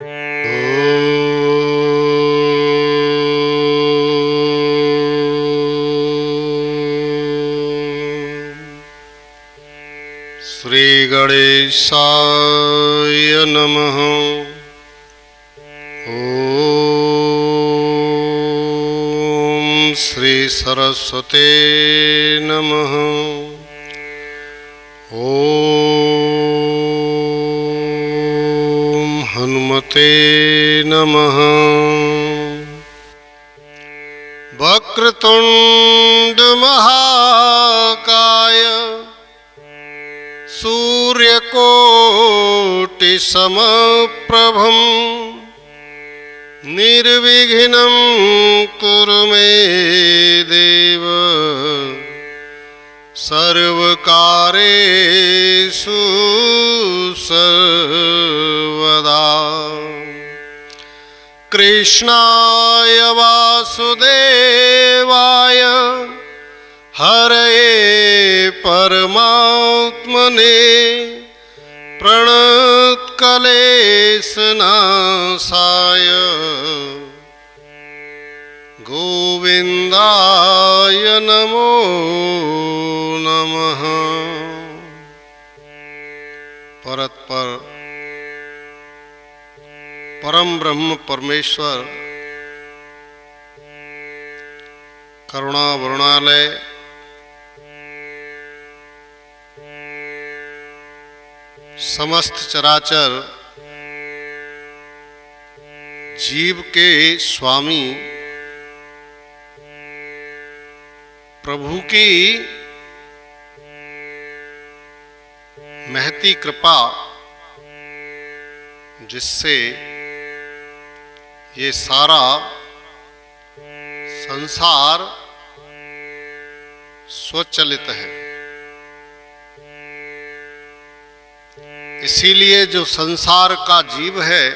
श्री गणेशाय नमः। ओम श्री सरस्वते नमः। ओम हनुमते नमः। वक्रतुंड महाकाय सूर्यकोटि समप्रभं निर्विघ्नं कुरु मे देव सर्वकार्येषु सर्वदा। कृष्णाय वासुदेवाय हरये परमात्मने प्रणतक्लेशनाशाय गोविन्दाय नमो नमः। परतपर परम ब्रह्म परमेश्वर करुणा वरुणालय समस्त चराचर जीव के स्वामी प्रभु की महती कृपा, जिससे ये सारा संसार स्वचलित है। इसीलिए जो संसार का जीव है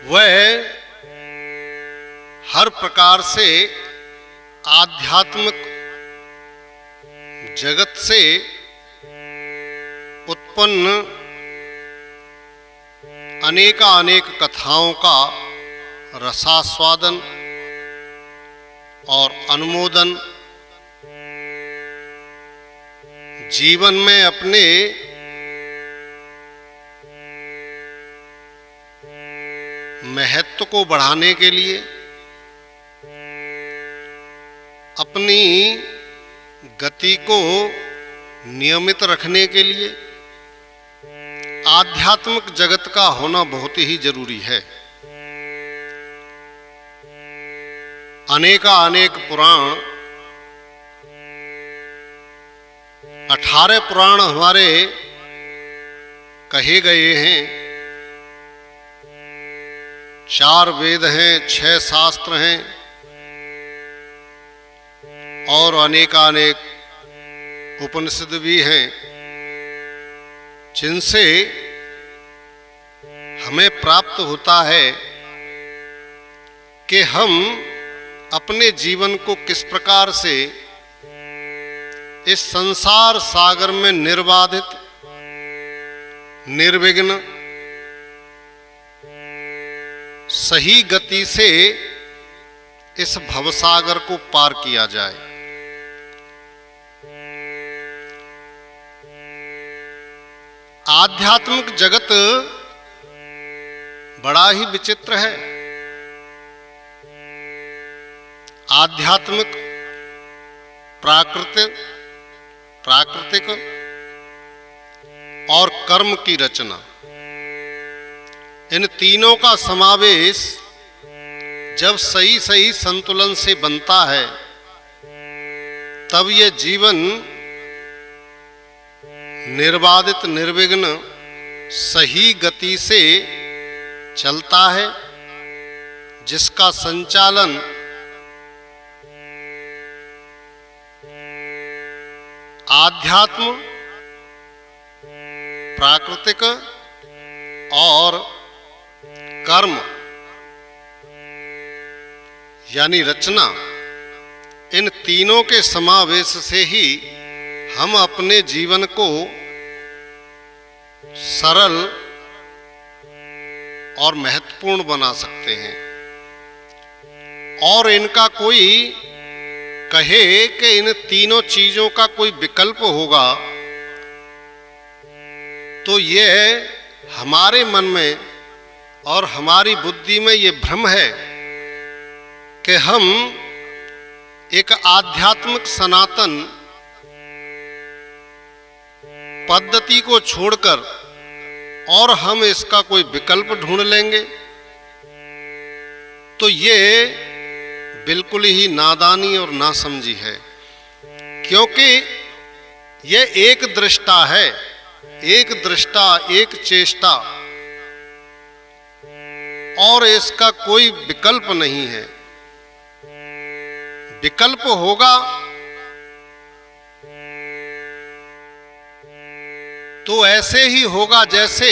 वह हर प्रकार से आध्यात्मिक जगत से उत्पन्न अनेक कथाओं का रसास्वादन और अनुमोदन जीवन में अपने महत्व को बढ़ाने के लिए, अपनी गति को नियमित रखने के लिए आध्यात्मिक जगत का होना बहुत ही जरूरी है। अनेक पुराण, 18 पुराण हमारे कहे गए हैं, 4 वेद हैं, 6 शास्त्र हैं और अनेक उपनिषद भी हैं, जिनसे हमें प्राप्त होता है कि हम अपने जीवन को किस प्रकार से इस संसार सागर में निर्बाधित, निर्विघ्न, सही गति से इस भवसागर को पार किया जाए। आध्यात्मिक जगत बड़ा ही विचित्र है। आध्यात्मिक, प्राकृतिक और कर्म की रचना, इन तीनों का समावेश जब सही संतुलन से बनता है, तब यह जीवन निर्बाधित, निर्विघ्न, सही गति से चलता है, जिसका संचालन आध्यात्म, प्राकृतिक और कर्म यानी रचना, इन तीनों के समावेश से ही हम अपने जीवन को सरल और महत्वपूर्ण बना सकते हैं। और इनका कोई कहे कि इन तीनों चीजों का कोई विकल्प होगा, तो यह हमारे मन में और हमारी बुद्धि में ये भ्रम है कि हम एक आध्यात्मिक सनातन पद्धति को छोड़कर और हम इसका कोई विकल्प ढूंढ लेंगे। तो ये बिल्कुल ही नादानी और नासमझी है, क्योंकि यह एक दृष्टा है, एक दृष्टा, एक चेष्टा, और इसका कोई विकल्प नहीं है। विकल्प होगा तो ऐसे ही होगा जैसे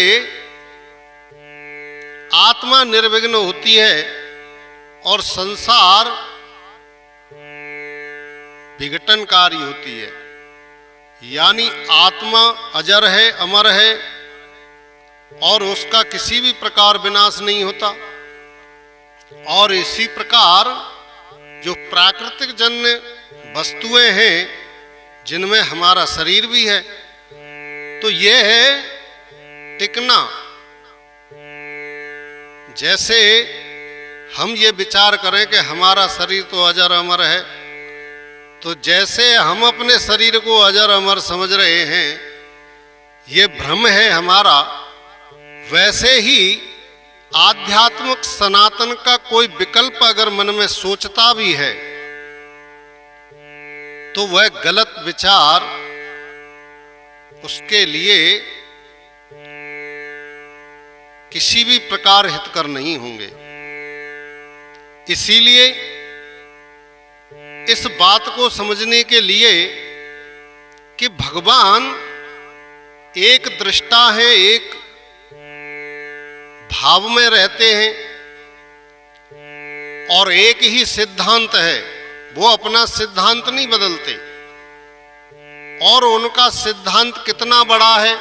आत्मा निर्विघ्न होती है और संसार विघटनकारी होती है। यानी आत्मा अजर है, अमर है, और उसका किसी भी प्रकार विनाश नहीं होता। और इसी प्रकार जो प्राकृतिक जन्य वस्तुएं हैं, जिनमें हमारा शरीर भी है, तो यह है टिकना। जैसे हम ये विचार करें कि हमारा शरीर तो अजर अमर है, तो जैसे हम अपने शरीर को अजर अमर समझ रहे हैं, ये भ्रम है हमारा, वैसे ही आध्यात्मिक सनातन का कोई विकल्प अगर मन में सोचता भी है, तो वह गलत विचार उसके लिए किसी भी प्रकार हितकर नहीं होंगे। इसीलिए इस बात को समझने के लिए कि भगवान एक दृष्टा है, एक भाव में रहते हैं, और एक ही सिद्धांत है, वो अपना सिद्धांत नहीं बदलते। और उनका सिद्धांत कितना बड़ा है,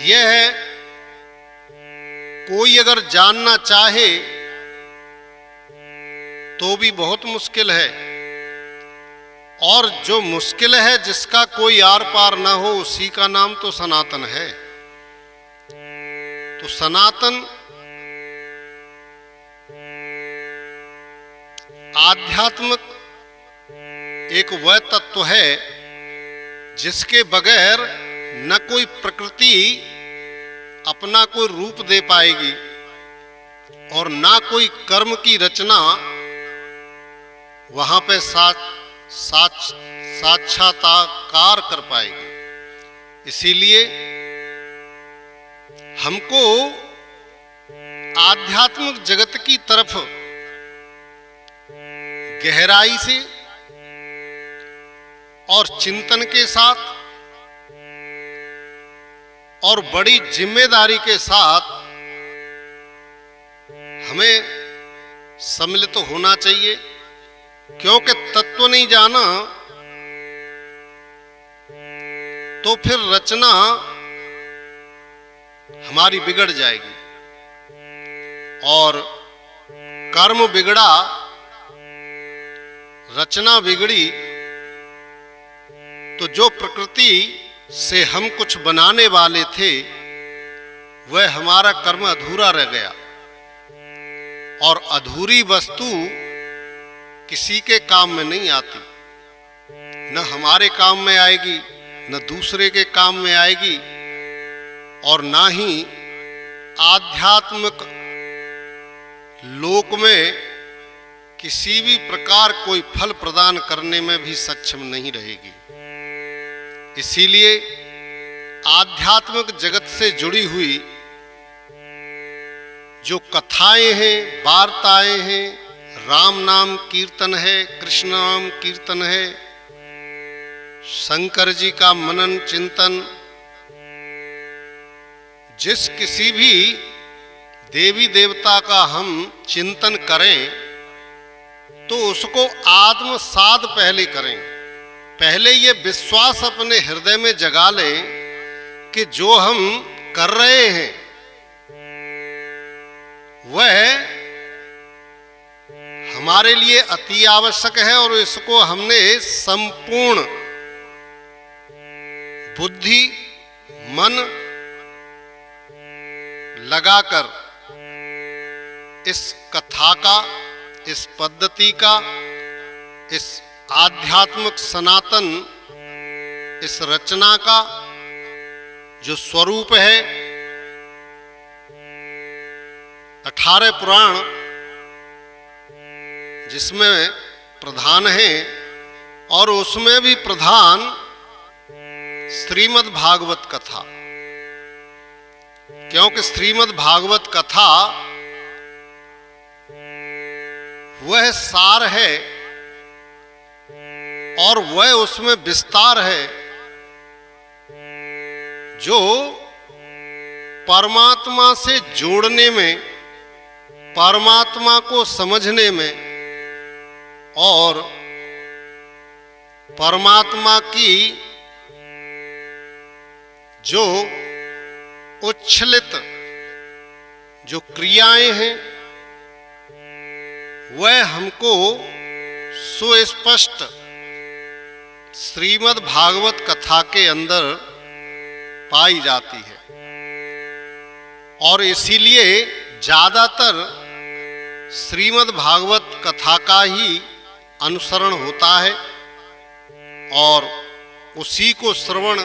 यह है कोई अगर जानना चाहे तो भी बहुत मुश्किल है, और जो मुश्किल है, जिसका कोई आर पार ना हो, उसी का नाम तो सनातन है। तो सनातन आध्यात्मिक एक वह तत्व है जिसके बगैर न कोई प्रकृति अपना कोई रूप दे पाएगी, और ना कोई कर्म की रचना वहां पे साक्षात्कार कर पाएगी। इसीलिए हमको आध्यात्मिक जगत की तरफ गहराई से और चिंतन के साथ और बड़ी जिम्मेदारी के साथ हमें सम्मिलित होना चाहिए, क्योंकि तत्व नहीं जाना तो फिर रचना हमारी बिगड़ जाएगी, और कर्म बिगड़ा, रचना बिगड़ी, तो जो प्रकृति से हम कुछ बनाने वाले थे, वह हमारा कर्म अधूरा रह गया। और अधूरी वस्तु किसी के काम में नहीं आती, न हमारे काम में आएगी, न दूसरे के काम में आएगी, और ना ही आध्यात्मिक लोक में किसी भी प्रकार कोई फल प्रदान करने में भी सक्षम नहीं रहेगी। इसीलिए आध्यात्मिक जगत से जुड़ी हुई जो कथाएं हैं, वार्ताएं हैं, राम नाम कीर्तन है, कृष्ण नाम कीर्तन है, शंकर जी का मनन चिंतन, जिस किसी भी देवी देवता का हम चिंतन करें तो उसको आत्मसात पहले करें, पहले ये विश्वास अपने हृदय में जगा लें कि जो हम कर रहे हैं वह हमारे लिए अति आवश्यक है और इसको हमने संपूर्ण बुद्धि मन लगाकर इस कथा का, इस पद्धति का, इस आध्यात्मिक सनातन इस रचना का जो स्वरूप है, 18 पुराण जिसमें प्रधान है और उसमें भी प्रधान श्रीमद् भागवत कथा, क्योंकि श्रीमद् भागवत कथा वह सार है और वह उसमें विस्तार है जो परमात्मा से जोड़ने में, परमात्मा को समझने में और परमात्मा की जो उच्छलित जो क्रियाएं हैं वह हमको सुस्पष्ट श्रीमद् भागवत कथा के अंदर पाई जाती है और इसीलिए ज्यादातर श्रीमद् भागवत कथा का ही अनुसरण होता है और उसी को श्रवण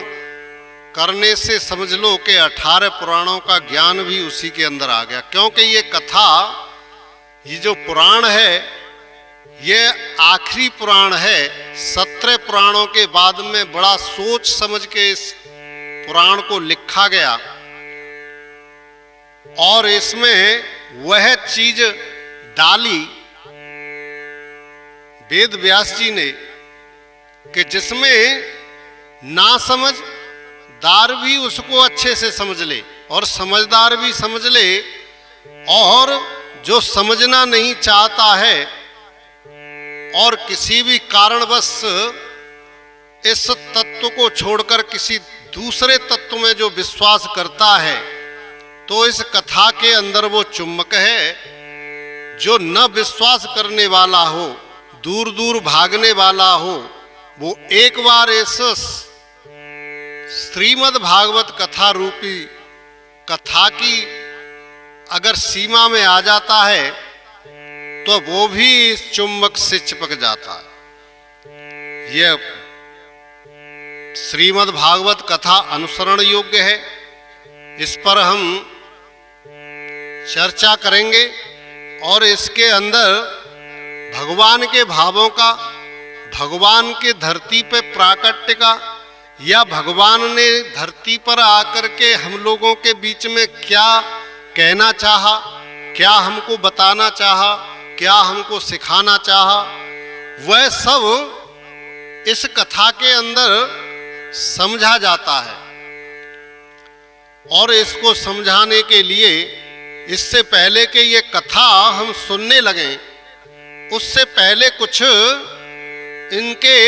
करने से समझ लो कि 18 पुराणों का ज्ञान भी उसी के अंदर आ गया। क्योंकि ये कथा, ये जो पुराण है ये आखिरी पुराण है। 17 पुराणों के बाद में बड़ा सोच समझ के इस पुराण को लिखा गया और इसमें वह चीज डाली वेद व्यास जी ने कि जिसमें ना समझदार भी उसको अच्छे से समझ ले और समझदार भी समझ ले और जो समझना नहीं चाहता है और किसी भी कारणवश इस तत्व को छोड़कर किसी दूसरे तत्व में जो विश्वास करता है तो इस कथा के अंदर वो चुम्बक है। जो न विश्वास करने वाला हो, दूर दूर भागने वाला हो, वो एक बार इस श्रीमद् भागवत कथा रूपी कथा की अगर सीमा में आ जाता है तो वो भी इस चुम्बक से चिपक जाता है। यह श्रीमद् भागवत कथा अनुसरण योग्य है। इस पर हम चर्चा करेंगे और इसके अंदर भगवान के भावों का, भगवान के धरती पे प्राकट्य का या भगवान ने धरती पर आकर के हम लोगों के बीच में क्या कहना चाहा, क्या हमको बताना चाहा, क्या हमको सिखाना चाहा, वह सब इस कथा के अंदर समझा जाता है। और इसको समझाने के लिए इससे पहले कि ये कथा हम सुनने लगें, उससे पहले कुछ इनके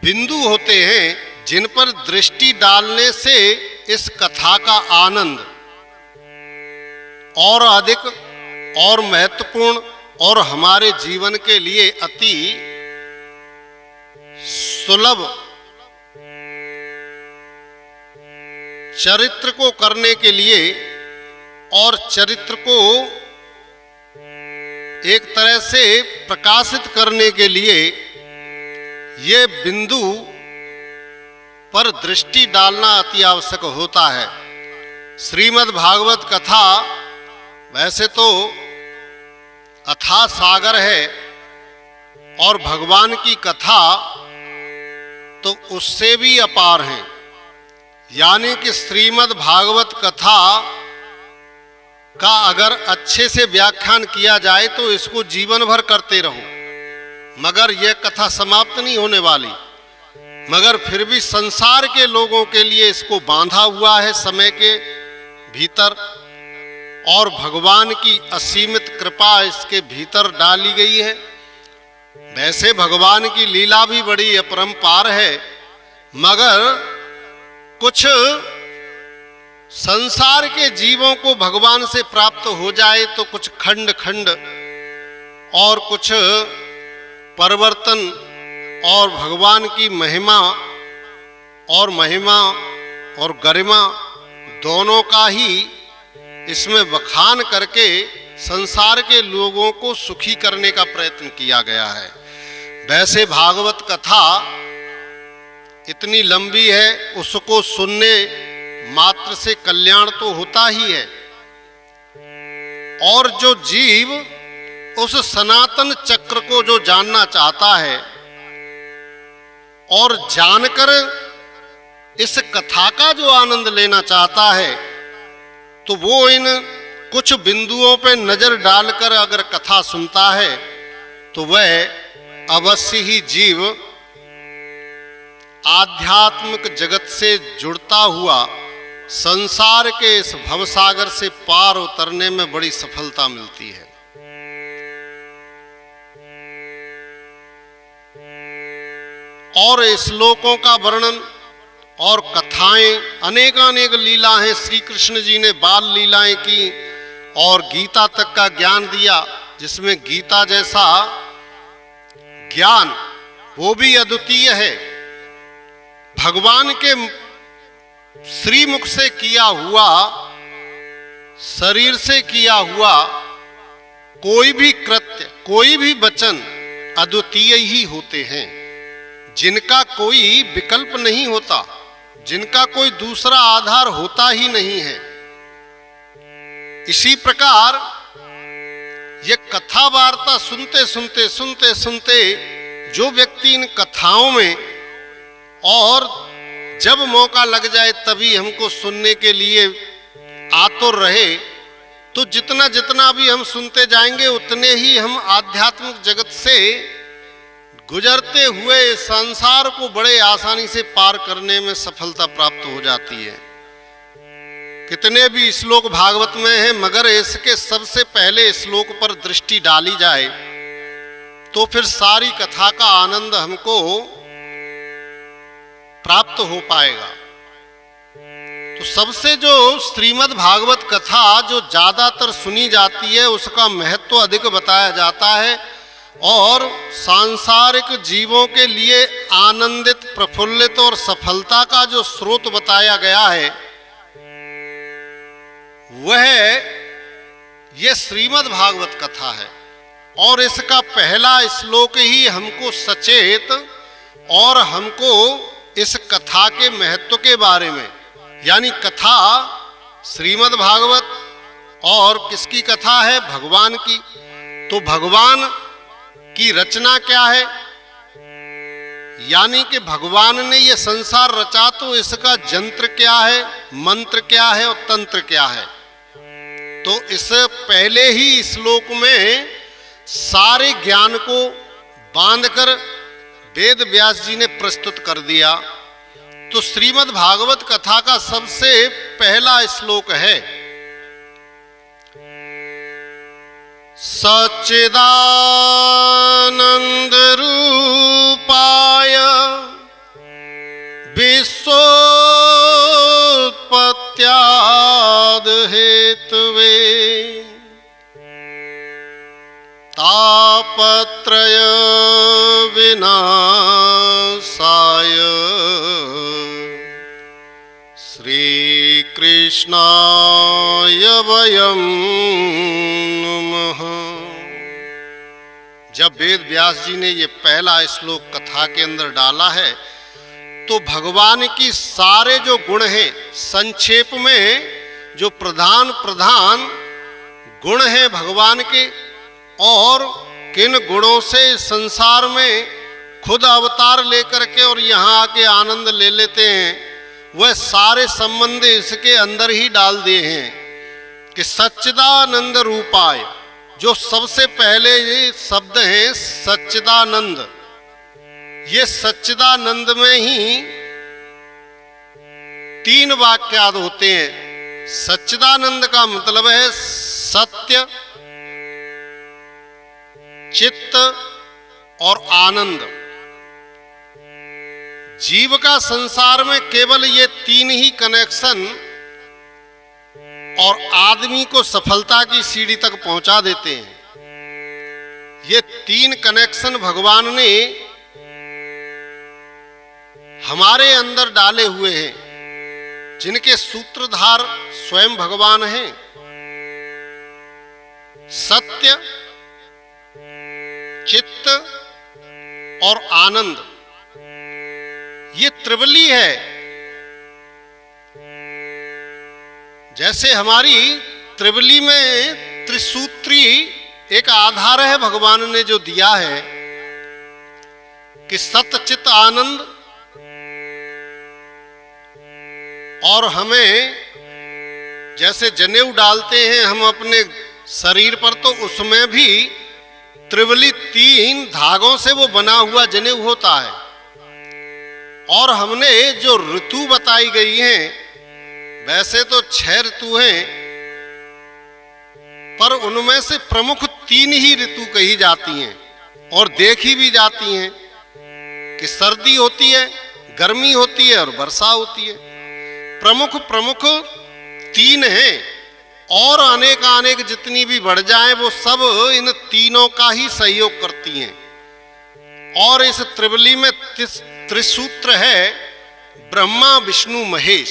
बिंदु होते हैं जिन पर दृष्टि डालने से इस कथा का आनंद और अधिक और महत्वपूर्ण और हमारे जीवन के लिए अति सुलभ चरित्र को करने के लिए और चरित्र को एक तरह से प्रकाशित करने के लिए ये बिंदु पर दृष्टि डालना अति आवश्यक होता है। श्रीमद् भागवत कथा वैसे तो अथाह सागर है और भगवान की कथा तो उससे भी अपार है। यानी कि श्रीमद् भागवत कथा का अगर अच्छे से व्याख्यान किया जाए तो इसको जीवन भर करते रहो, मगर यह कथा समाप्त नहीं होने वाली। मगर फिर भी संसार के लोगों के लिए इसको बांधा हुआ है समय के भीतर और भगवान की असीमित कृपा इसके भीतर डाली गई है वैसे भगवान की लीला भी बड़ी अपरंपार है, मगर कुछ संसार के जीवों को भगवान से प्राप्त हो जाए तो कुछ खंड खंड और कुछ परिवर्तन और भगवान की महिमा और गरिमा दोनों का ही इसमें बखान करके संसार के लोगों को सुखी करने का प्रयत्न किया गया है। वैसे भागवत कथा इतनी लंबी है, उसको सुनने मात्र से कल्याण तो होता ही है, और जो जीव उस सनातन चक्र को जो जानना चाहता है और जानकर इस कथा का जो आनंद लेना चाहता है, तो वो इन कुछ बिंदुओं पे नजर डालकर अगर कथा सुनता है तो वह अवश्य ही जीव आध्यात्मिक जगत से जुड़ता हुआ संसार के इस भवसागर से पार उतरने में बड़ी सफलता मिलती है। और श्लोकों का वर्णन और कथाएं अनेकानेक लीला हैं। श्री कृष्ण जी ने बाल लीलाएं की और गीता तक का ज्ञान दिया, जिसमें गीता जैसा ज्ञान वो भी अद्वितीय है। भगवान के श्रीमुख से किया हुआ, शरीर से किया हुआ कोई भी कृत्य, कोई भी वचन अद्वितीय ही होते हैं, जिनका कोई विकल्प नहीं होता, जिनका कोई दूसरा आधार होता ही नहीं है। इसी प्रकार ये कथा वार्ता सुनते सुनते जो व्यक्ति इन कथाओं में, और जब मौका लग जाए तभी हमको सुनने के लिए आतुर रहे, तो जितना जितना भी हम सुनते जाएंगे उतने ही हम आध्यात्मिक जगत से गुजरते हुए संसार को बड़े आसानी से पार करने में सफलता प्राप्त हो जाती है। कितने भी श्लोक भागवत में हैं, मगर इसके सबसे पहले श्लोक पर दृष्टि डाली जाए तो फिर सारी कथा का आनंद हमको प्राप्त हो पाएगा। तो सबसे जो श्रीमद् भागवत कथा जो ज्यादातर सुनी जाती है, उसका महत्व अधिक बताया जाता है, और सांसारिक जीवों के लिए आनंदित, प्रफुल्लित और सफलता का जो स्रोत बताया गया है, वह यह श्रीमद् भागवत कथा है। और इसका पहला श्लोक ही हमको सचेत और हमको इस कथा के महत्व के बारे में, यानी कथा श्रीमद् भागवत और किसकी कथा है? भगवान की। तो भगवान की रचना क्या है, यानी कि भगवान ने ये संसार रचा, तो इसका जंत्र क्या है, मंत्र क्या है और तंत्र क्या है। तो इस पहले ही श्लोक में सारे ज्ञान को बांधकर वेद व्यास जी ने प्रस्तुत कर दिया। तो श्रीमद् भागवत कथा का सबसे पहला श्लोक है, सच्चिदानंद रूपाय विश्वोत्पत्त्याद हेतवे तापत्रय विनाशाय श्री कृष्णाय वयं नमः। जब वेद व्यास जी ने ये पहला श्लोक कथा के अंदर डाला है, तो भगवान की सारे जो गुण हैं, संक्षेप में जो प्रधान गुण हैं भगवान के, और किन गुणों से संसार में खुद अवतार लेकर के और यहाँ आके आनंद ले लेते हैं, वह सारे संबंध इसके अंदर ही डाल दिए हैं कि सच्चिदानंद रूपाय। जो सबसे पहले ये शब्द है सच्चिदानंद, ये सच्चिदानंद में ही 3 वाक्यार्थ होते हैं। सच्चिदानंद का मतलब है सत्य, चित्त और आनंद। जीव का संसार में केवल ये तीन ही कनेक्शन और आदमी को सफलता की सीढ़ी तक पहुंचा देते हैं। ये तीन कनेक्शन भगवान ने हमारे अंदर डाले हुए हैं, जिनके सूत्रधार स्वयं भगवान हैं। सत्य, चित्त और आनंद, ये त्रिवली है। जैसे हमारी त्रिवली में त्रिसूत्री एक आधार है भगवान ने जो दिया है कि सत्य चित्त आनंद, और हमें जैसे जनेऊ डालते हैं हम अपने शरीर पर, तो उसमें भी त्रिवली तीन धागों से वो बना हुआ जनेऊ होता है। और हमने जो ऋतु बताई गई हैं, वैसे तो 6 ऋतु हैं, पर उनमें से प्रमुख 3 ही ऋतु कही जाती हैं और देखी भी जाती हैं कि सर्दी होती है, गर्मी होती है और वर्षा होती है। प्रमुख 3 हैं, और अनेक जितनी भी बढ़ जाएं वो सब इन तीनों का ही सहयोग करती हैं। और इस त्रिवली में त्रिसूत्र है ब्रह्मा विष्णु महेश।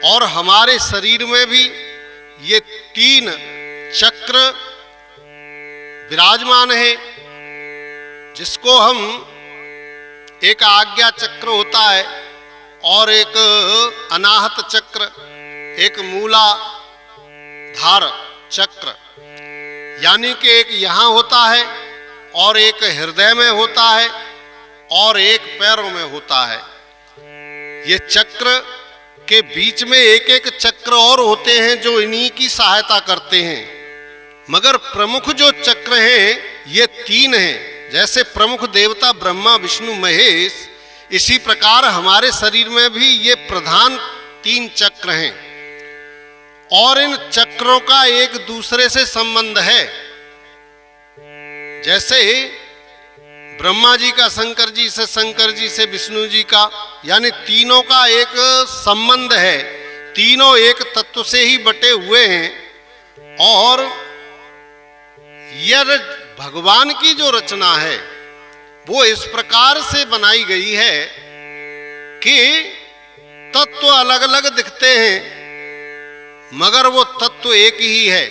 और हमारे शरीर में भी ये 3 चक्र विराजमान है, जिसको हम, एक आज्ञा चक्र होता है और एक अनाहत चक्र, एक मूलाधार चक्र, यानी कि एक यहाँ होता है और एक हृदय में होता है और एक पैरों में होता है। ये चक्र के बीच में एक चक्र और होते हैं जो इन्हीं की सहायता करते हैं, मगर प्रमुख जो चक्र हैं ये 3 हैं। जैसे प्रमुख देवता ब्रह्मा विष्णु महेश, इसी प्रकार हमारे शरीर में भी ये प्रधान 3 चक्र हैं। और इन चक्रों का एक दूसरे से संबंध है। जैसे ब्रह्मा जी का शंकर जी से, शंकर जी से विष्णु जी का, यानी तीनों का एक संबंध है। तीनों एक तत्व से ही बटे हुए हैं। और यह भगवान की जो रचना है वो इस प्रकार से बनाई गई है कि तत्व अलग अलग दिखते हैं, मगर वो तत्व एक ही है।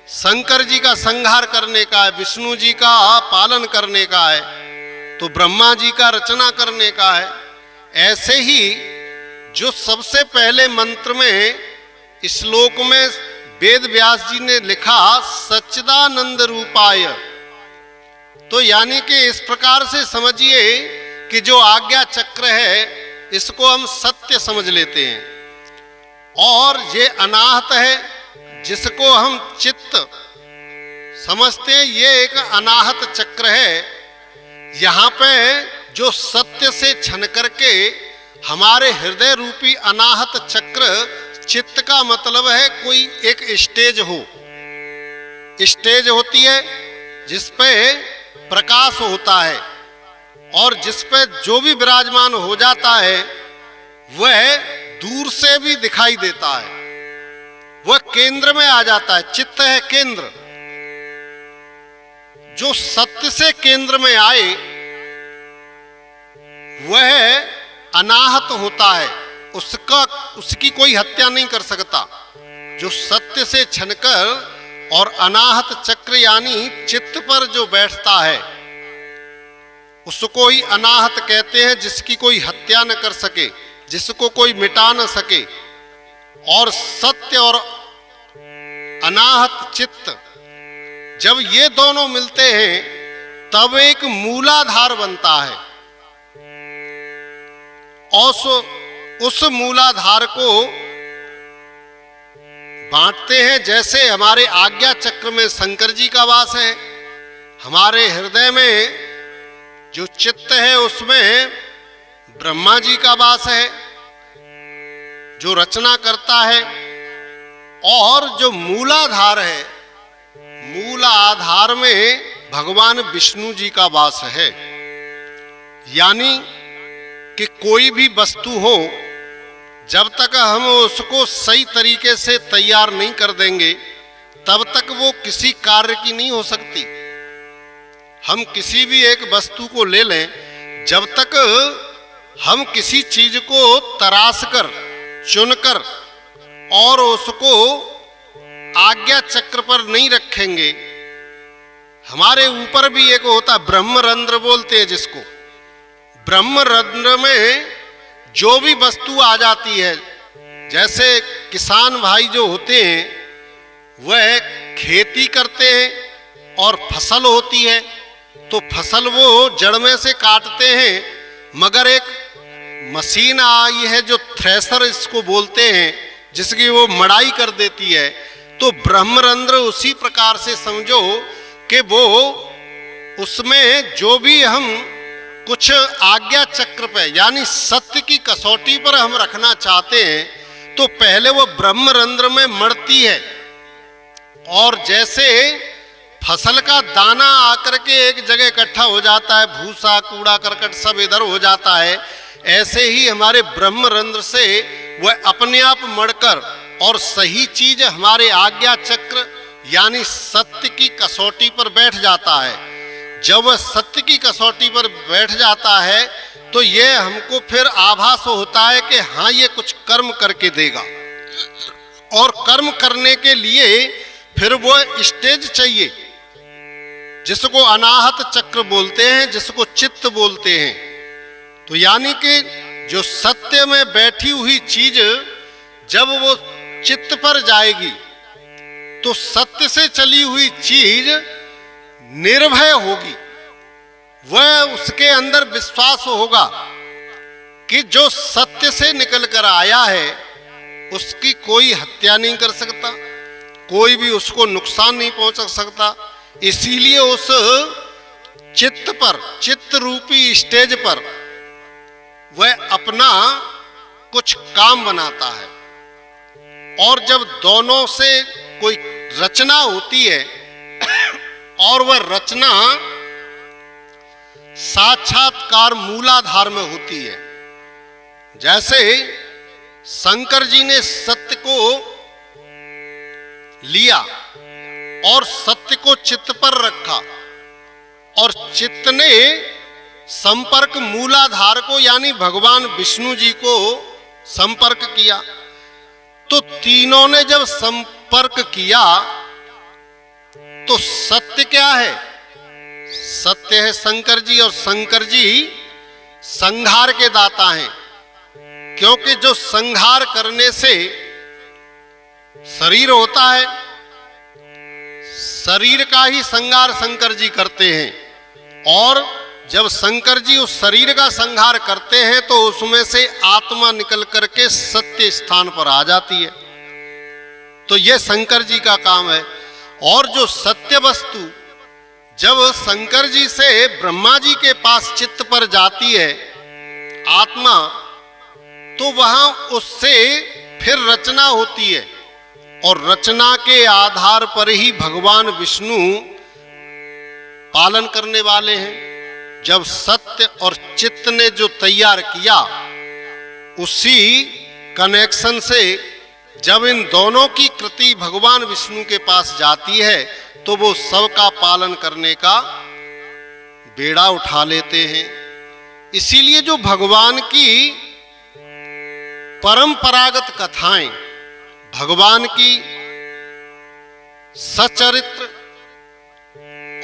शंकर जी का संहार करने का है, विष्णु जी का पालन करने का है, तो ब्रह्मा जी का रचना करने का है। ऐसे ही जो सबसे पहले मंत्र में, श्लोक में वेद व्यास जी ने लिखा सच्चिदानंद रूपाय, तो यानी कि इस प्रकार से समझिए कि जो आज्ञा चक्र है इसको हम सत्य समझ लेते हैं, और ये अनाहत है जिसको हम चित्त समझते हैं, ये एक अनाहत चक्र है। यहाँ पे जो सत्य से छन करके हमारे हृदय रूपी अनाहत चक्र, चित्त का मतलब है कोई एक स्टेज हो, स्टेज होती है जिस पे प्रकाश होता है, और जिस पे जो भी विराजमान हो जाता है वह दूर से भी दिखाई देता है, वह केंद्र में आ जाता है। चित्त है केंद्र। जो सत्य से केंद्र में आए वह अनाहत होता है, उसकी कोई हत्या नहीं कर सकता। जो सत्य से छनकर और अनाहत चक्र यानी चित्त पर जो बैठता है उसको ही अनाहत कहते हैं, जिसकी कोई हत्या न कर सके, जिसको कोई मिटा न सके। और सत्य और अनाहत चित्त जब ये दोनों मिलते हैं तब एक मूलाधार बनता है। और उस मूलाधार को बांटते हैं। जैसे हमारे आज्ञा चक्र में शंकर जी का वास है, हमारे हृदय में जो चित्त है उसमें ब्रह्मा जी का वास है जो रचना करता है। और जो मूलाधार है, मूल आधार में भगवान विष्णु जी का वास है। यानी कि कोई भी वस्तु हो, जब तक हम उसको सही तरीके से तैयार नहीं कर देंगे तब तक वो किसी कार्य की नहीं हो सकती। हम किसी भी एक वस्तु को ले लें, जब तक हम किसी चीज को तराश कर, चुनकर और उसको आज्ञा चक्र पर नहीं रखेंगे। हमारे ऊपर भी एक होता है ब्रह्मरंध्र बोलते हैं जिसको, ब्रह्मरंध्र में जो भी वस्तु आ जाती है, जैसे किसान भाई जो होते हैं वह खेती करते हैं और फसल होती है तो फसल वो जड़ में से काटते हैं, मगर एक मशीन आई है जो थ्रेशर इसको बोलते हैं, जिसकी वो मड़ाई कर देती है। तो ब्रह्मरंध्र उसी प्रकार से समझो कि वो उसमें जो भी हम कुछ आज्ञा चक्र पे यानी सत्य की कसौटी पर हम रखना चाहते हैं तो पहले वो ब्रह्मरंध्र में मरती है। और जैसे फसल का दाना आकर के एक जगह इकट्ठा हो जाता है, भूसा कूड़ा करकट सब इधर हो जाता है, ऐसे ही हमारे ब्रह्मरंध्र से वह अपने आप मरकर और सही चीज हमारे आज्ञा चक्र यानी सत्य की कसौटी पर बैठ जाता है। जब वह सत्य की कसौटी पर बैठ जाता है तो ये हमको फिर आभास होता है कि हाँ ये कुछ कर्म करके देगा, और कर्म करने के लिए फिर वो स्टेज चाहिए जिसको अनाहत चक्र बोलते हैं, जिसको चित्त बोलते हैं। तो यानी कि जो सत्य में बैठी हुई चीज जब वो चित्त पर जाएगी तो सत्य से चली हुई चीज निर्भय होगी। वह उसके अंदर विश्वास होगा कि जो सत्य से निकल कर आया है उसकी कोई हत्या नहीं कर सकता, कोई भी उसको नुकसान नहीं पहुंचा सकता। इसीलिए उस चित्त पर, चित्त रूपी स्टेज पर वह अपना कुछ काम बनाता है। और जब दोनों से कोई रचना होती है और वह रचना साक्षात्कार मूलाधार में होती है, जैसे शंकर जी ने सत्य को लिया और सत्य को चित्त पर रखा और चित्त ने संपर्क मूलाधार को यानी भगवान विष्णु जी को संपर्क किया। तो तीनों ने जब संपर्क किया तो सत्य क्या है? सत्य है शंकर जी, और शंकर जी संहार के दाता हैं, क्योंकि जो संहार करने से शरीर होता है, शरीर का ही संहार शंकर जी करते हैं। और जब शंकर जी उस शरीर का संहार करते हैं तो उसमें से आत्मा निकल करके सत्य स्थान पर आ जाती है। तो यह शंकर जी का काम है। और जो सत्य वस्तु जब शंकर जी से ब्रह्मा जी के पास चित्त पर जाती है आत्मा, तो वहां उससे फिर रचना होती है, और रचना के आधार पर ही भगवान विष्णु पालन करने वाले हैं। जब सत्य और चित्त ने जो तैयार किया, उसी कनेक्शन से जब इन दोनों की कृति भगवान विष्णु के पास जाती है तो वो सबका पालन करने का बेड़ा उठा लेते हैं। इसीलिए जो भगवान की परंपरागत कथाएं, भगवान की सचरित्र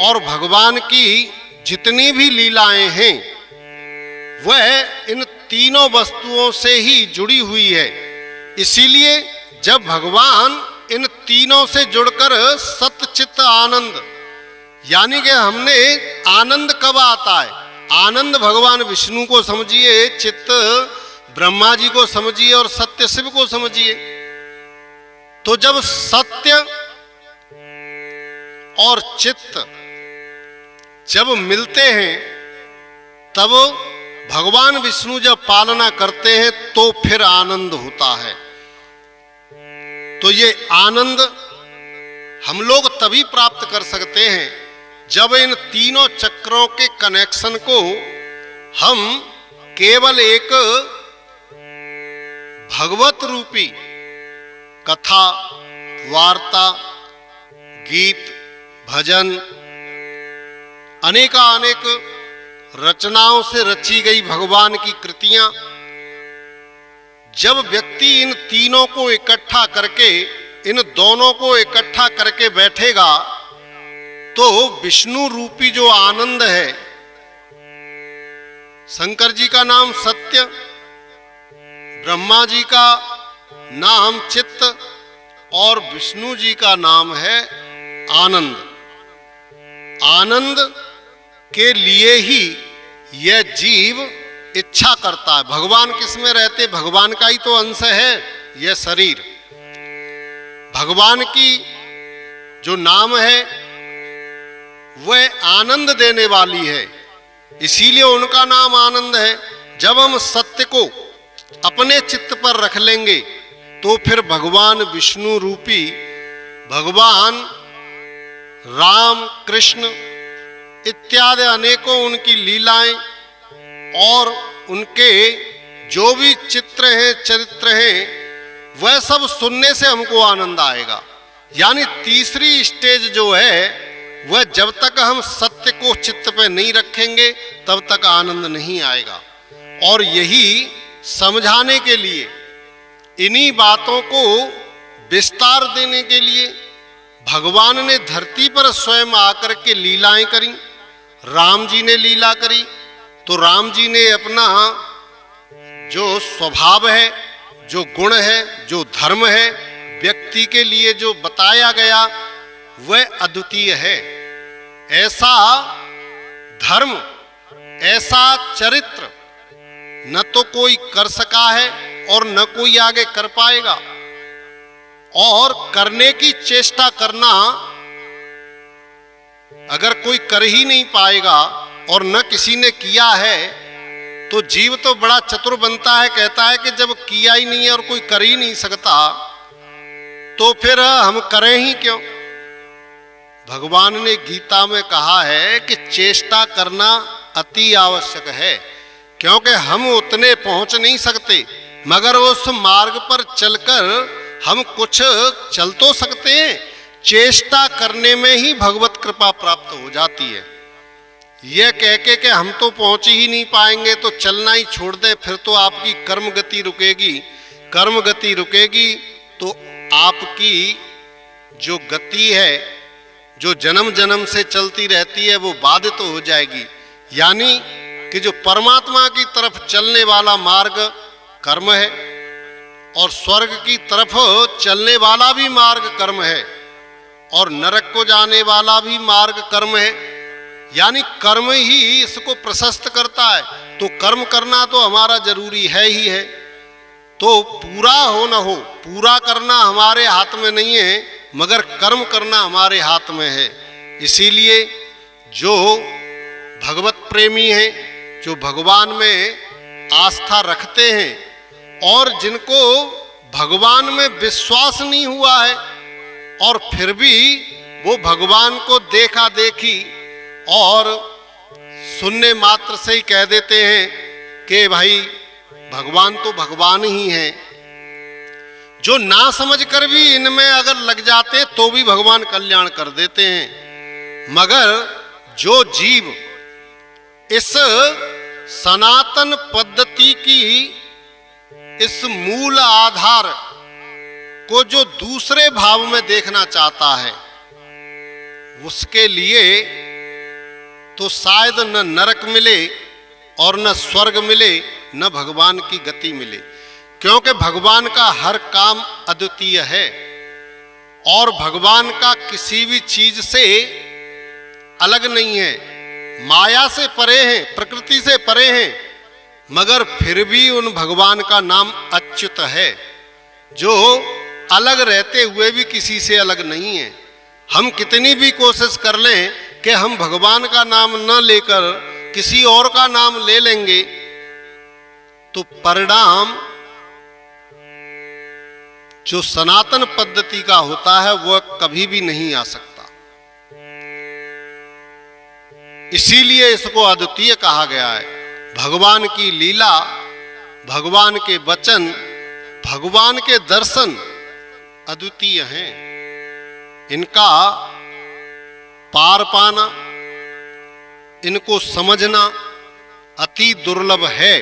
और भगवान की जितनी भी लीलाएं हैं वह इन तीनों वस्तुओं से ही जुड़ी हुई है। इसीलिए जब भगवान इन तीनों से जुड़कर सत्य चित्त आनंद, यानी कि हमने आनंद कब आता है? आनंद भगवान विष्णु को समझिए, चित्त ब्रह्मा जी को समझिए और सत्य शिव को समझिए। तो जब सत्य और चित्त जब मिलते हैं तब भगवान विष्णु जब पालना करते हैं तो फिर आनंद होता है। तो ये आनंद हम लोग तभी प्राप्त कर सकते हैं जब इन तीनों चक्रों के कनेक्शन को हम केवल एक भगवत रूपी कथा, वार्ता, गीत, भजन, अनेकानेक रचनाओं से रची गई भगवान की कृतियां, जब व्यक्ति इन तीनों को इकट्ठा करके, इन दोनों को इकट्ठा करके बैठेगा तो विष्णु रूपी जो आनंद है, शंकर जी का नाम सत्य, ब्रह्मा जी का नाम चित्त और विष्णु जी का नाम है आनंद। आनंद के लिए ही यह जीव इच्छा करता है। भगवान किस में रहते? भगवान का ही तो अंश है यह शरीर। भगवान की जो नाम है वह आनंद देने वाली है, इसीलिए उनका नाम आनंद है। जब हम सत्य को अपने चित्त पर रख लेंगे तो फिर भगवान विष्णु रूपी भगवान राम, कृष्ण इत्यादि अनेकों उनकी लीलाएं और उनके जो भी चित्र हैं, चरित्र हैं, वह सब सुनने से हमको आनंद आएगा। यानी तीसरी स्टेज जो है वह जब तक हम सत्य को चित्त पे नहीं रखेंगे तब तक आनंद नहीं आएगा। और यही समझाने के लिए, इन्हीं बातों को विस्तार देने के लिए भगवान ने धरती पर स्वयं आकर के लीलाएं करी। राम जी ने लीला करी तो राम जी ने अपना जो स्वभाव है, जो गुण है, जो धर्म है, व्यक्ति के लिए जो बताया गया वह अद्वितीय है। ऐसा धर्म, ऐसा चरित्र न तो कोई कर सका है और न कोई आगे कर पाएगा। और करने की चेष्टा करना, अगर कोई कर ही नहीं पाएगा और न किसी ने किया है तो जीव तो बड़ा चतुर बनता है, कहता है कि जब किया ही नहीं है और कोई कर ही नहीं सकता तो फिर हम करें ही क्यों। भगवान ने गीता में कहा है कि चेष्टा करना अति आवश्यक है, क्योंकि हम उतने पहुंच नहीं सकते, मगर उस मार्ग पर चलकर हम कुछ चल तो सकते हैं। चेष्टा करने में ही भगवत कृपा प्राप्त हो जाती है। यह कह के कि हम तो पहुंच ही नहीं पाएंगे तो चलना ही छोड़ दें, फिर तो आपकी कर्म गति रुकेगी। कर्म गति रुकेगी तो आपकी जो गति है, जो जन्म जन्म से चलती रहती है, वो बाधित तो हो जाएगी। यानी कि जो परमात्मा की तरफ चलने वाला मार्ग कर्म है और स्वर्ग की तरफ चलने वाला भी मार्ग कर्म है और नरक को जाने वाला भी मार्ग कर्म है। यानी कर्म ही इसको प्रशस्त करता है। तो कर्म करना तो हमारा जरूरी है ही है। तो पूरा हो न हो, पूरा करना हमारे हाथ में नहीं है, मगर कर्म करना हमारे हाथ में है। इसीलिए जो भगवत प्रेमी हैं, जो भगवान में आस्था रखते हैं और जिनको भगवान में विश्वास नहीं हुआ है और फिर भी वो भगवान को देखा देखी और सुनने मात्र से ही कह देते हैं कि भाई भगवान तो भगवान ही हैं, जो ना समझ कर भी इनमें अगर लग जाते तो भी भगवान कल्याण कर देते हैं। मगर जो जीव इस सनातन पद्धति की इस मूल आधार को जो दूसरे भाव में देखना चाहता है, उसके लिए तो शायद न नरक मिले और न स्वर्ग मिले, न भगवान की गति मिले, क्योंकि भगवान का हर काम अद्वितीय है और भगवान का किसी भी चीज से अलग नहीं है। माया से परे हैं, प्रकृति से परे हैं, मगर फिर भी उन भगवान का नाम अच्युत है, जो अलग रहते हुए भी किसी से अलग नहीं है। हम कितनी भी कोशिश कर लें कि हम भगवान का नाम न लेकर किसी और का नाम ले लेंगे तो परिणाम जो सनातन पद्धति का होता है वह कभी भी नहीं आ सकता। इसीलिए इसको अद्वितीय कहा गया है। भगवान की लीला, भगवान के वचन, भगवान के दर्शन अद्वितीय हैं। इनका पार पाना, इनको समझना अति दुर्लभ है,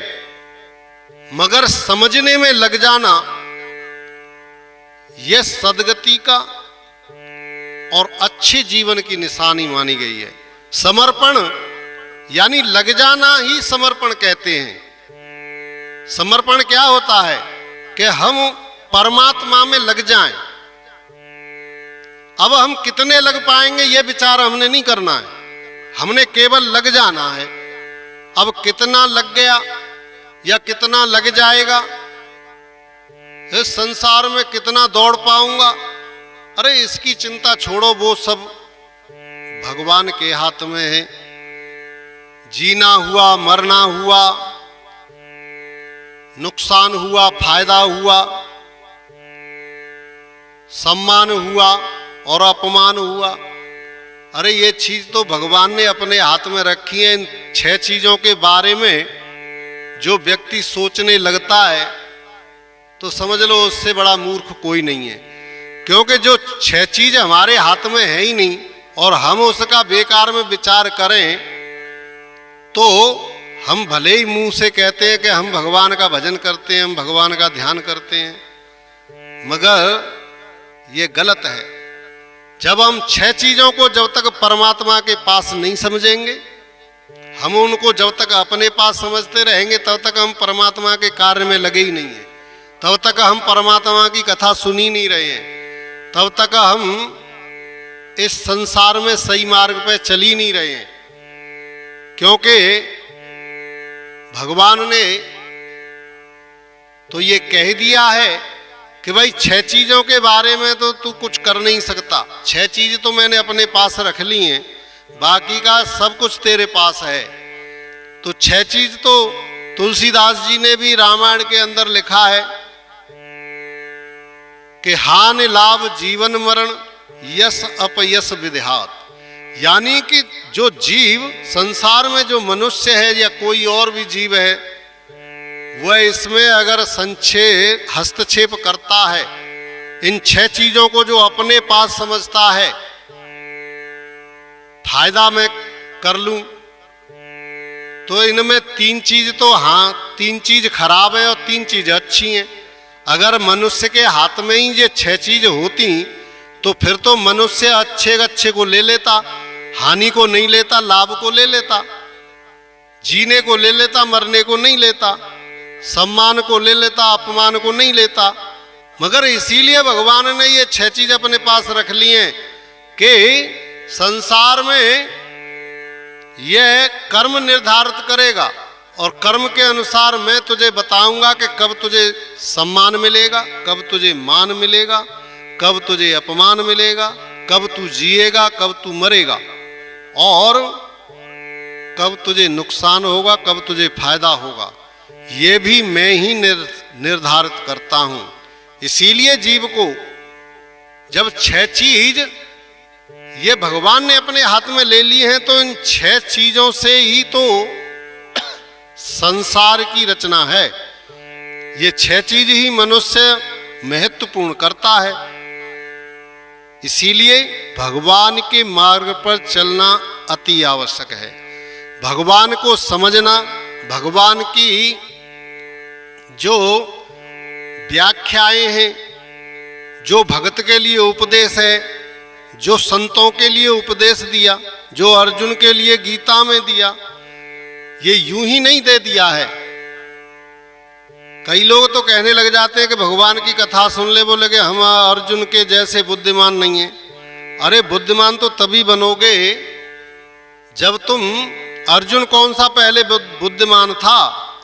मगर समझने में लग जाना यह सदगति का और अच्छे जीवन की निशानी मानी गई है। समर्पण यानी लग जाना ही समर्पण कहते हैं। समर्पण क्या होता है कि हम परमात्मा में लग जाएं। अब हम कितने लग पाएंगे यह विचार हमने नहीं करना है, हमने केवल लग जाना है। अब कितना लग गया या कितना लग जाएगा, इस संसार में कितना दौड़ पाऊंगा, अरे इसकी चिंता छोड़ो, वो सब भगवान के हाथ में है। जीना हुआ, मरना हुआ, नुकसान हुआ, फायदा हुआ, सम्मान हुआ और अपमान हुआ, अरे ये चीज तो भगवान ने अपने हाथ में रखी है। इन 6 चीजों के बारे में जो व्यक्ति सोचने लगता है तो समझ लो उससे बड़ा मूर्ख कोई नहीं है, क्योंकि जो 6 चीज हमारे हाथ में है ही नहीं और हम उसका बेकार में विचार करें तो हम भले ही मुंह से कहते हैं कि हम भगवान का भजन करते हैं, हम भगवान का ध्यान करते हैं, मगर ये गलत है। जब हम 6 चीजों को जब तक परमात्मा के पास नहीं समझेंगे, हम उनको जब तक अपने पास समझते रहेंगे, तब तक हम परमात्मा के कार्य में लगे ही नहीं हैं, तब तक हम परमात्मा की कथा सुन ही नहीं रहे हैं, तब तक हम इस संसार में सही मार्ग पे चल ही नहीं रहे हैं। क्योंकि भगवान ने तो ये कह दिया है कि भाई 6 चीजों के बारे में तो तू कुछ कर नहीं सकता। 6 चीज तो मैंने अपने पास रख ली हैं, बाकी का सब कुछ तेरे पास है। तो 6 चीज तो तुलसीदास जी ने भी रामायण के अंदर लिखा है कि हानि लाभ जीवन मरण यश अपयश विदेहात, यानी कि जो जीव संसार में जो मनुष्य है या कोई और भी जीव है, वह इसमें अगर हस्तक्षेप करता है, इन 6 चीजों को जो अपने पास समझता है, फायदा मैं कर लूं, तो इनमें 3 चीज तो हाँ 3 चीज खराब है और 3 चीज अच्छी हैं। अगर मनुष्य के हाथ में ही ये 6 चीज होती तो फिर तो मनुष्य अच्छे को ले लेता, हानि को नहीं लेता, लाभ को ले लेता, जीने को ले लेता, मरने को नहीं लेता, सम्मान को ले लेता, अपमान को नहीं लेता। मगर इसीलिए भगवान ने ये 6 चीज अपने पास रख ली हैं कि संसार में यह कर्म निर्धारित करेगा और कर्म के अनुसार मैं तुझे बताऊंगा कि कब तुझे सम्मान मिलेगा, कब तुझे मान मिलेगा, कब तुझे अपमान मिलेगा, कब तू जिएगा, कब तू मरेगा और कब तुझे नुकसान होगा, कब तुझे फायदा होगा। ये भी मैं ही निर्धारित करता हूं। इसीलिए जीव को जब 6 चीज ये भगवान ने अपने हाथ में ले ली हैं, तो इन 6 चीजों से ही तो संसार की रचना है। ये 6 चीज ही मनुष्य महत्वपूर्ण करता है। इसीलिए भगवान के मार्ग पर चलना अति आवश्यक है। भगवान को समझना, भगवान की जो व्याख्याएं हैं, जो भगत के लिए उपदेश है, जो संतों के लिए उपदेश दिया, जो अर्जुन के लिए गीता में दिया, ये यूं ही नहीं दे दिया है। कई लोग तो कहने लग जाते हैं कि भगवान की कथा सुन ले, बोले कि हम अर्जुन के जैसे बुद्धिमान नहीं हैं। अरे बुद्धिमान तो तभी बनोगे जब तुम, अर्जुन कौन सा पहले बुद्धिमान था?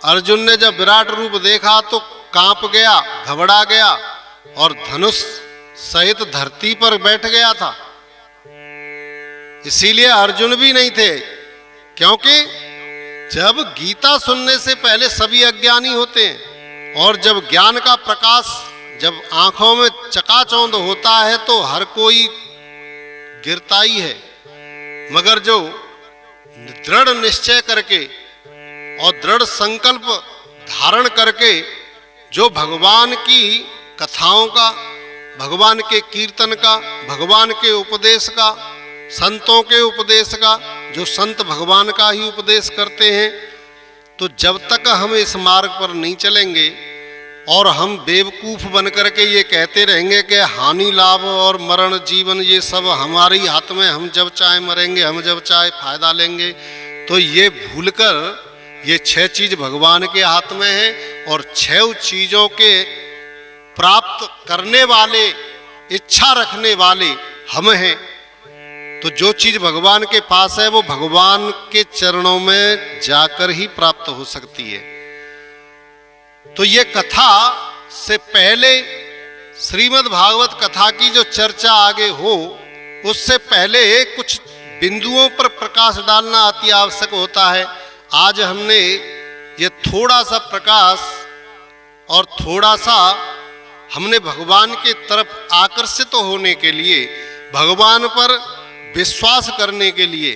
अर्जुन ने जब विराट रूप देखा तो कांप गया, घबरा गया और धनुष सहित धरती पर बैठ गया था। इसीलिए अर्जुन भी नहीं थे, क्योंकि जब गीता सुनने से पहले सभी अज्ञानी होते हैं और जब ज्ञान का प्रकाश जब आंखों में चकाचौंध होता है तो हर कोई गिरता ही है। मगर जो दृढ़ निश्चय करके और दृढ़ संकल्प धारण करके जो भगवान की कथाओं का, भगवान के कीर्तन का, भगवान के उपदेश का, संतों के उपदेश का, जो संत भगवान का ही उपदेश करते हैं, तो जब तक हम इस मार्ग पर नहीं चलेंगे और हम बेवकूफ बन करके ये कहते रहेंगे कि हानि लाभ और मरण जीवन ये सब हमारे ही हाथ में, हम जब चाहे मरेंगे, हम जब चाहे फायदा लेंगे, तो ये भूलकर ये 6 चीज भगवान के हाथ में है और 6 चीजों के प्राप्त करने वाले, इच्छा रखने वाले हम हैं। तो जो चीज भगवान के पास है वो भगवान के चरणों में जाकर ही प्राप्त हो सकती है। तो ये कथा से पहले श्रीमद् भागवत कथा की जो चर्चा आगे हो, उससे पहले कुछ बिंदुओं पर प्रकाश डालना अति आवश्यक होता है। आज हमने ये थोड़ा सा प्रकाश और थोड़ा सा हमने भगवान के तरफ आकर्षित होने के लिए, भगवान पर विश्वास करने के लिए,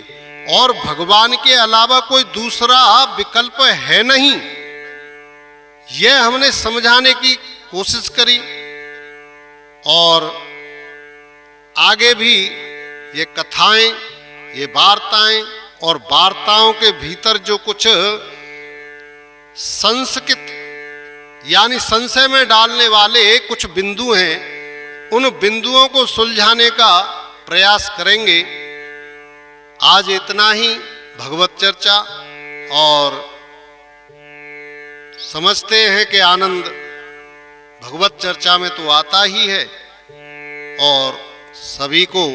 और भगवान के अलावा कोई दूसरा विकल्प है नहीं, यह हमने समझाने की कोशिश करी। और आगे भी ये कथाएं, ये वार्ताएं और वार्ताओं के भीतर जो कुछ संस्कृत यानी संशय में डालने वाले कुछ बिंदु हैं, उन बिंदुओं को सुलझाने का प्रयास करेंगे। आज इतना ही भगवत चर्चा, और समझते हैं कि आनंद भगवत चर्चा में तो आता ही है। और सभी को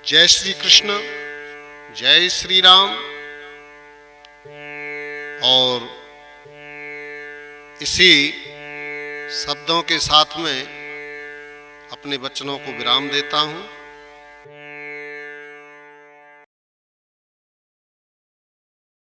जय श्री कृष्ण, जय श्री राम। और इसी शब्दों के साथ में अपने वचनों को विराम देता हूँ।